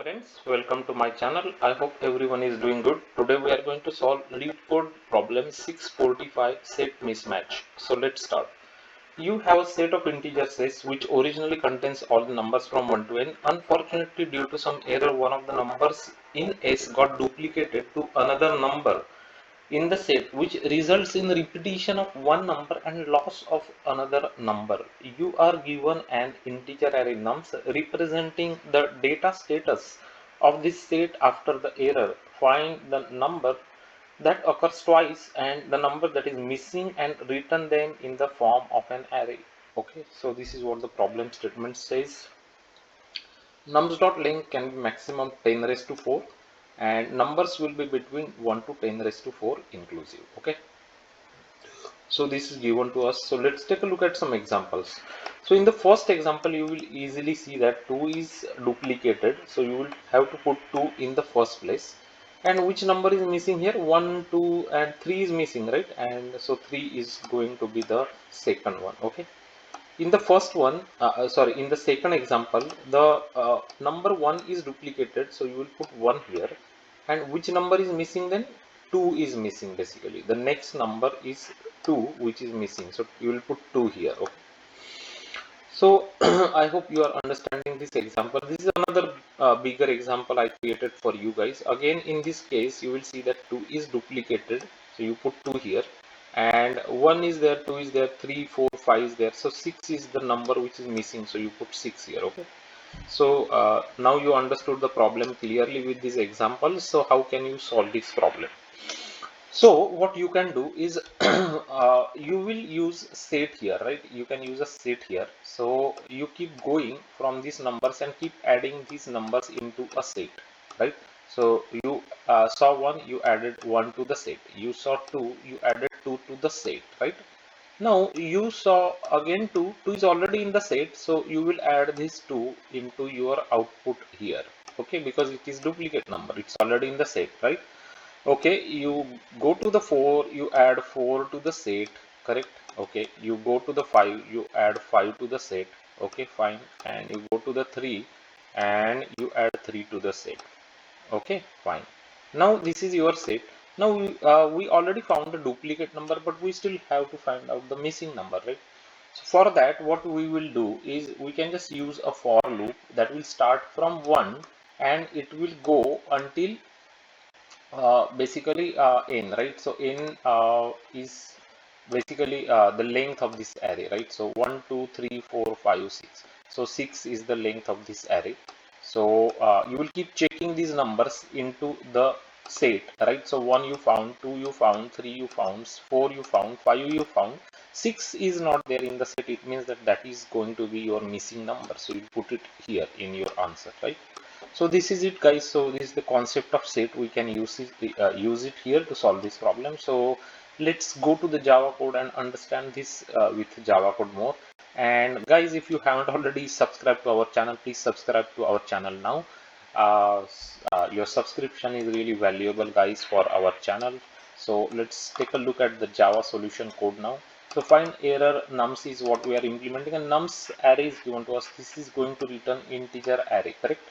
friends, welcome to my channel. I hope everyone is doing good. Today we are going to solve Leetcode problem 645 set mismatch. So let's start. You have a set of integers S which originally contains all the numbers from 1 to n. Unfortunately, due to some error, one of the numbers in S got duplicated to another number in the set, which results in repetition of one number and loss of another number. You are given an integer array nums representing the data status of this set after the error. Find the number that occurs twice and the number that is missing and return them in the form of an array. Okay, so this is what the problem statement says. Nums.length can be maximum 10 raised to 4 and numbers will be between 1 to 10 raised to 4 inclusive. Okay, so this is given to us. So let's take a look at some examples. So in the first example, you will easily see that 2 is duplicated, so you will have to put 2 in the first place. And which number is missing here? 1, 2 and 3 is missing, right? And so 3 is going to be the second one. Okay, in the first one, in the second example, the number 1 is duplicated, so you will put 1 here. And which number is missing then? 2 is missing basically. The next number is 2 which is missing, so you will put 2 here. Okay, so I hope you are understanding this example. This is another bigger example I created for you guys. Again, in this case, you will see that 2 is duplicated, so you put 2 here, and 1 is there, 2 is there, 3, 4, 5 is there, so 6 is the number which is missing, so you put 6 here. Okay, so now you understood the problem clearly with this example. So how can you solve this problem? So what you can do is you will use set here, right? You can use a set here. So you keep going from these numbers and keep adding these numbers into a set, right? So you saw 1, you added 1 to the set. You saw 2, you added 2 to the set, right? Now you saw again 2, 2 is already in the set, so you will add this 2 into your output here. Okay, because it is duplicate number, it's already in the set, right? Okay, you go to the 4, you add 4 to the set, correct? Okay, you go to the 5, you add 5 to the set. Okay, fine. And you go to the 3 and you add 3 to the set. Okay, fine. Now this is your set. Now we already found a duplicate number, but we still have to find out the missing number, right? So for that, what we will do is we can just use a for loop that will start from 1 and it will go until basically n, right? So n is basically the length of this array, right? So 1 2 3 4 5 6, so 6 is the length of this array. So you will keep checking these numbers into the set, right? So 1 you found, 2 you found, 3 you found, 4 you found, 5 you found, 6 is not there in the set. It means that that is going to be your missing number, so you put it here in your answer, right? So this is it, guys. So this is the concept of set. We can use it here to solve this problem. So let's go to the Java code and understand this with Java code more. And guys, if you haven't already subscribed to our channel, please subscribe to our channel now. Your subscription is really valuable, guys, for our channel. So let's take a look at the Java solution code now. So find error nums is what we are implementing, and nums array is given to us. This is going to return integer array, correct?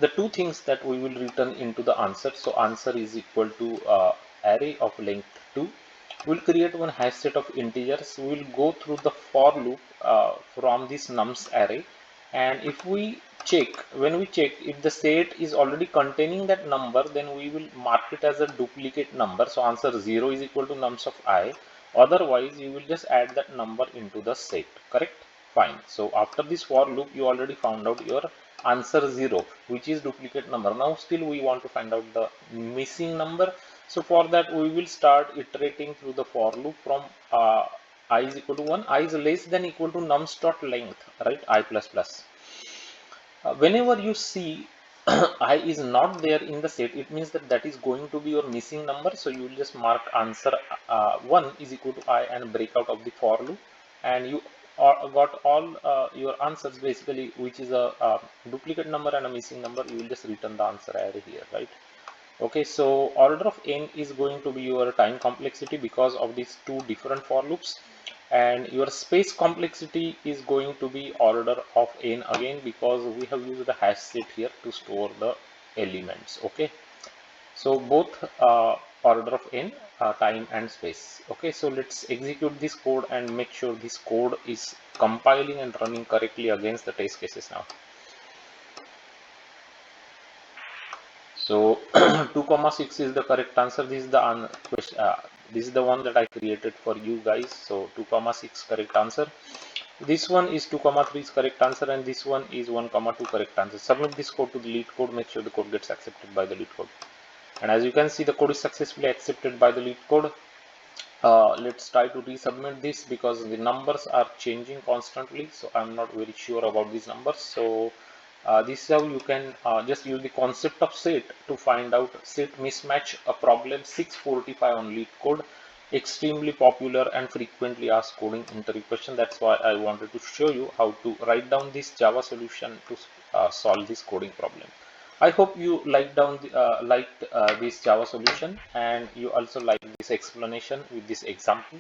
The two things that we will return into the answer. So answer is equal to array of length 2. We'll create one hash set of integers. We will go through the for loop from this nums array, and if we check, when we check if the set is already containing that number, then we will mark it as a duplicate number. So answer 0 is equal to nums of I. Otherwise you will just add that number into the set, correct? Fine. So after this for loop, you already found out your answer 0, which is duplicate number. Now still we want to find out the missing number. So for that we will start iterating through the for loop from I is equal to 1, I is less than equal to nums dot length, right? I plus plus. Whenever you see I is not there in the set, it means that that is going to be your missing number. So you will just mark answer 1 is equal to I and break out of the for loop, and you got all your answers basically, which is a duplicate number and a missing number. You will just return the answer array here, right? Okay, so order of n is going to be your time complexity because of these two different for loops. and your space complexity is going to be order of n again, because we have used a hash set here to store the elements. Okay, so both order of n, time and space. Okay, so let's execute this code and make sure this code is compiling and running correctly against the test cases now. So 2,6 is the correct answer. This is the this is the one that I created for you guys. So 2,6 correct answer. This one is 2,3 is correct answer, and this one is 1,2 correct answer. Submit this code to the Leetcode. Make sure the code gets accepted by the Leetcode. And as you can see, the code is successfully accepted by the Leetcode. Let's try to resubmit this because the numbers are changing constantly, so I'm not very sure about these numbers. So this is how you can just use the concept of set to find out set mismatch, a problem 645 on Leetcode. Extremely popular and frequently asked coding interview question. That's why I wanted to show you how to write down this Java solution to solve this coding problem. I hope you liked this Java solution, and you also like this explanation with this example.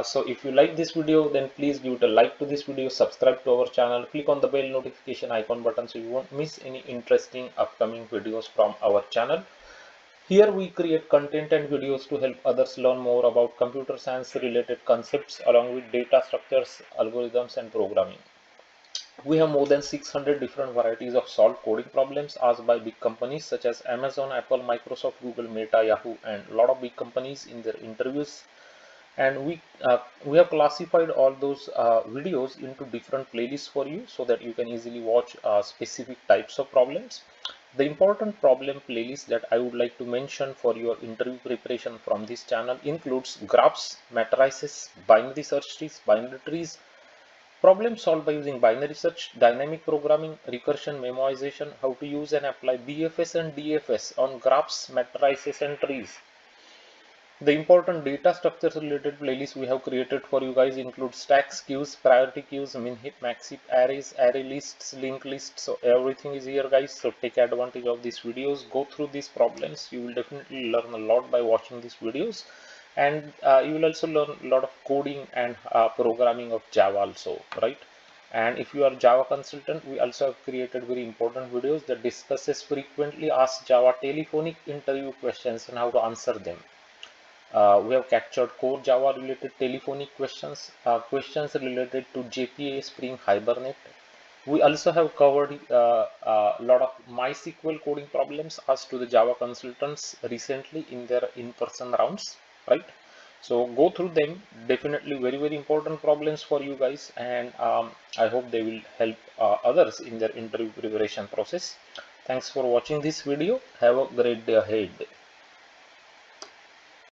So if you like this video, then please give it a like to this video, subscribe to our channel, click on the bell notification icon button so you won't miss any interesting upcoming videos from our channel. Here we create content and videos to help others learn more about computer science related concepts along with data structures, algorithms and programming. We have more than 600 different varieties of solved coding problems asked by big companies such as Amazon, Apple, Microsoft, Google, Meta, Yahoo, and a lot of big companies in their interviews. And we have classified all those videos into different playlists for you so that you can easily watch specific types of problems. The important problem playlist that I would like to mention for your interview preparation from this channel includes graphs, matrices, binary search trees, binary trees, problem solved by using binary search, dynamic programming, recursion, memoization, how to use and apply BFS and DFS on graphs, matrices and trees. The important data structures related playlist we have created for you guys include stacks, queues, priority queues, min heap, max heap, arrays, array lists, linked lists. So everything is here guys. So take advantage of these videos, go through these problems. You will definitely learn a lot by watching these videos, and you will also learn a lot of coding and programming of Java also, right? And if you are Java consultant, we also have created very important videos that discusses frequently asked Java telephonic interview questions and how to answer them. We have captured core Java related telephonic questions, questions related to JPA, Spring, Hibernate. We also have covered a lot of MySQL coding problems asked to the Java consultants recently in their in-person rounds, right? So go through them. Definitely very, very important problems for you guys, and I hope they will help others in their interview preparation process. Thanks for watching this video. Have a great day ahead.